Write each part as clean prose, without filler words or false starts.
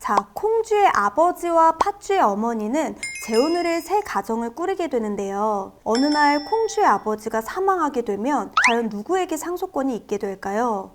자, 콩쥐의 아버지와 팥쥐의 어머니는 재혼을 새 가정을 꾸리게 되는데요. 어느 날 콩쥐의 아버지가 사망하게 되면 과연 누구에게 상속권이 있게 될까요?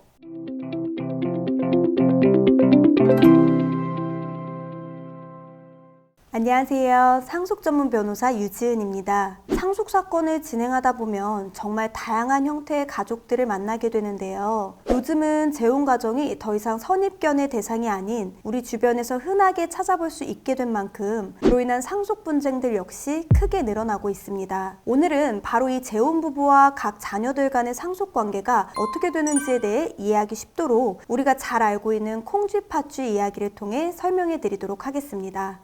안녕하세요. 상속 전문 변호사 유지은입니다. 상속 사건을 진행하다 보면 정말 다양한 형태의 가족들을 만나게 되는데요. 요즘은 재혼 가정이 더 이상 선입견의 대상이 아닌 우리 주변에서 흔하게 찾아볼 수 있게 된 만큼 그로 인한 상속 분쟁들 역시 크게 늘어나고 있습니다. 오늘은 바로 이 재혼 부부와 각 자녀들 간의 상속 관계가 어떻게 되는지에 대해 이해하기 쉽도록 우리가 잘 알고 있는 콩쥐 팥쥐 이야기를 통해 설명해 드리도록 하겠습니다.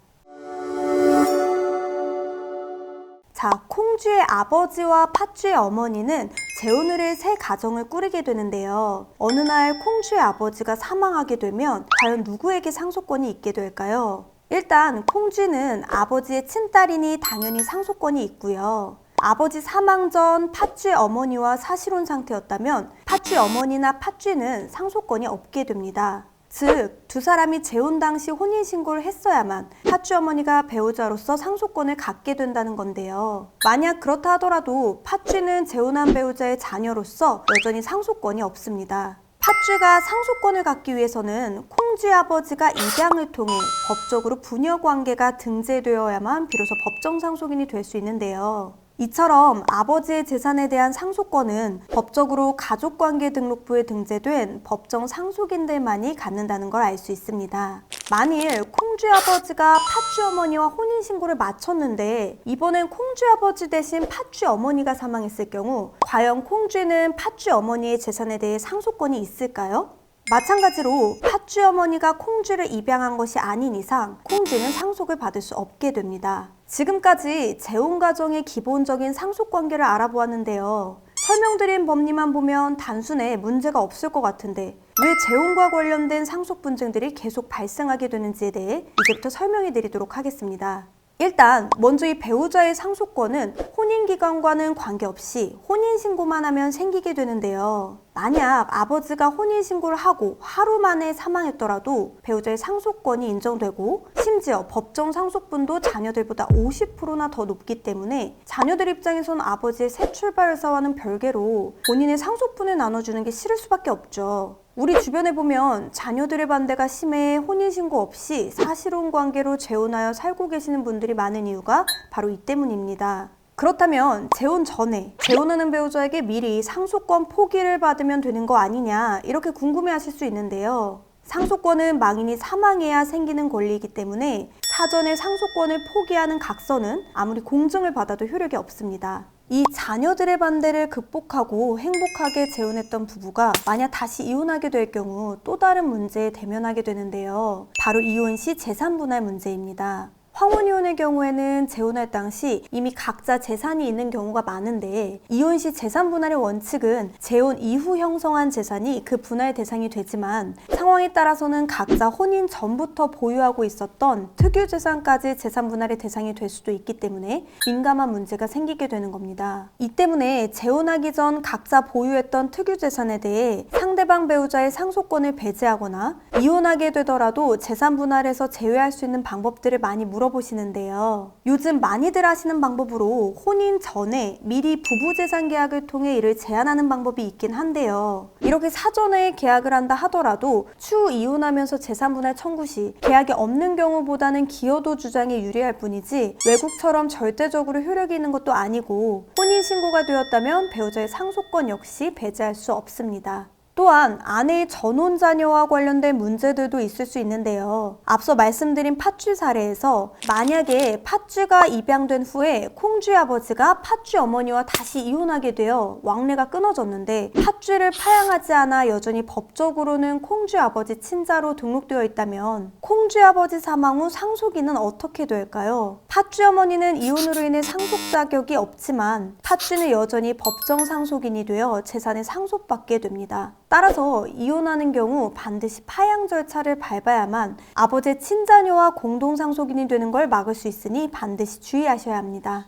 자, 콩쥐의 아버지와 팥쥐의 어머니는 재혼을 새 가정을 꾸리게 되는데요. 어느 날 콩쥐의 아버지가 사망하게 되면 과연 누구에게 상속권이 있게 될까요? 일단 콩쥐는 아버지의 친딸이니 당연히 상속권이 있고요. 아버지 사망 전 팥쥐 어머니와 사실혼 상태였다면 팥쥐 어머니나 팥쥐는 상속권이 없게 됩니다. 즉, 두 사람이 재혼 당시 혼인신고를 했어야만 팥쥐 어머니가 배우자로서 상속권을 갖게 된다는 건데요. 만약 그렇다 하더라도 팥쥐는 재혼한 배우자의 자녀로서 여전히 상속권이 없습니다. 팥쥐가 상속권을 갖기 위해서는 콩쥐 아버지가 입양을 통해 법적으로 부녀 관계가 등재되어야만 비로소 법정 상속인이 될 수 있는데요. 이처럼 아버지의 재산에 대한 상속권은 법적으로 가족관계 등록부에 등재된 법정 상속인들만이 갖는다는 걸 알 수 있습니다. 만일 콩쥐 아버지가 팥쥐 어머니와 혼인신고를 마쳤는데 이번엔 콩쥐 아버지 대신 팥쥐 어머니가 사망했을 경우 과연 콩쥐는 팥쥐 어머니의 재산에 대해 상속권이 있을까요? 마찬가지로 팥쥐 어머니가 콩쥐를 입양한 것이 아닌 이상 콩쥐는 상속을 받을 수 없게 됩니다. 지금까지 재혼 가정의 기본적인 상속 관계를 알아보았는데요. 설명드린 법리만 보면 단순해 문제가 없을 것 같은데 왜 재혼과 관련된 상속 분쟁들이 계속 발생하게 되는지에 대해 이제부터 설명해 드리도록 하겠습니다. 일단 먼저 이 배우자의 상속권은 혼인기간과는 관계없이 혼인신고만 하면 생기게 되는데요. 만약 아버지가 혼인신고를 하고 하루 만에 사망했더라도 배우자의 상속권이 인정되고 심지어 법정 상속분도 자녀들보다 50%나 더 높기 때문에 자녀들 입장에선 아버지의 새 출발 의사와는 별개로 본인의 상속분을 나눠주는 게 싫을 수밖에 없죠. 우리 주변에 보면 자녀들의 반대가 심해 혼인신고 없이 사실혼 관계로 재혼하여 살고 계시는 분들이 많은 이유가 바로 이 때문입니다. 그렇다면 재혼 전에 재혼하는 배우자에게 미리 상속권 포기를 받으면 되는 거 아니냐 이렇게 궁금해하실 수 있는데요. 상속권은 망인이 사망해야 생기는 권리이기 때문에 사전에 상속권을 포기하는 각서는 아무리 공증을 받아도 효력이 없습니다. 이 자녀들의 반대를 극복하고 행복하게 재혼했던 부부가 만약 다시 이혼하게 될 경우 또 다른 문제에 대면하게 되는데요. 바로 이혼 시 재산 분할 문제입니다. 황혼이혼의 경우에는 재혼할 당시 이미 각자 재산이 있는 경우가 많은데 이혼 시 재산 분할의 원칙은 재혼 이후 형성한 재산이 그 분할 대상이 되지만 상황에 따라서는 각자 혼인 전부터 보유하고 있었던 특유 재산까지 재산 분할의 대상이 될 수도 있기 때문에 민감한 문제가 생기게 되는 겁니다. 이 때문에 재혼하기 전 각자 보유했던 특유 재산에 대해 상대방 배우자의 상속권을 배제하거나 이혼하게 되더라도 재산 분할에서 제외할 수 있는 방법들을 많이 물어보시는데요. 요즘 많이들 하시는 방법으로 혼인 전에 미리 부부재산 계약을 통해 이를 제한하는 방법이 있긴 한데요. 이렇게 사전에 계약을 한다 하더라도 추후 이혼하면서 재산분할 청구 시 계약이 없는 경우보다는 기여도 주장이 유리할 뿐이지 외국처럼 절대적으로 효력이 있는 것도 아니고 혼인신고가 되었다면 배우자의 상속권 역시 배제할 수 없습니다. 또한 아내의 전혼 자녀와 관련된 문제들도 있을 수 있는데요. 앞서 말씀드린 팥쥐 사례에서 만약에 팥쥐가 입양된 후에 콩쥐 아버지가 팥쥐 어머니와 다시 이혼하게 되어 왕래가 끊어졌는데 팥쥐를 파양하지 않아 여전히 법적으로는 콩쥐 아버지 친자로 등록되어 있다면 콩쥐 아버지 사망 후 상속인은 어떻게 될까요? 팥쥐 어머니는 이혼으로 인해 상속 자격이 없지만 팥쥐는 여전히 법정 상속인이 되어 재산을 상속받게 됩니다. 따라서 이혼하는 경우 반드시 파양 절차를 밟아야만 아버지의 친자녀와 공동상속인이 되는 걸 막을 수 있으니 반드시 주의하셔야 합니다.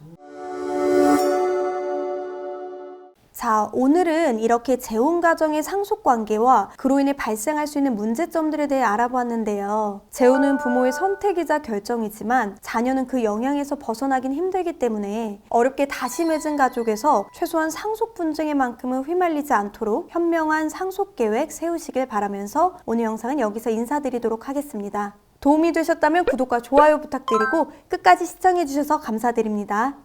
자, 오늘은 이렇게 재혼 가정의 상속 관계와 그로 인해 발생할 수 있는 문제점들에 대해 알아보았는데요. 재혼은 부모의 선택이자 결정이지만 자녀는 그 영향에서 벗어나긴 힘들기 때문에 어렵게 다시 맺은 가족에서 최소한 상속 분쟁에만큼은 휘말리지 않도록 현명한 상속 계획 세우시길 바라면서 오늘 영상은 여기서 인사드리도록 하겠습니다. 도움이 되셨다면 구독과 좋아요 부탁드리고 끝까지 시청해주셔서 감사드립니다.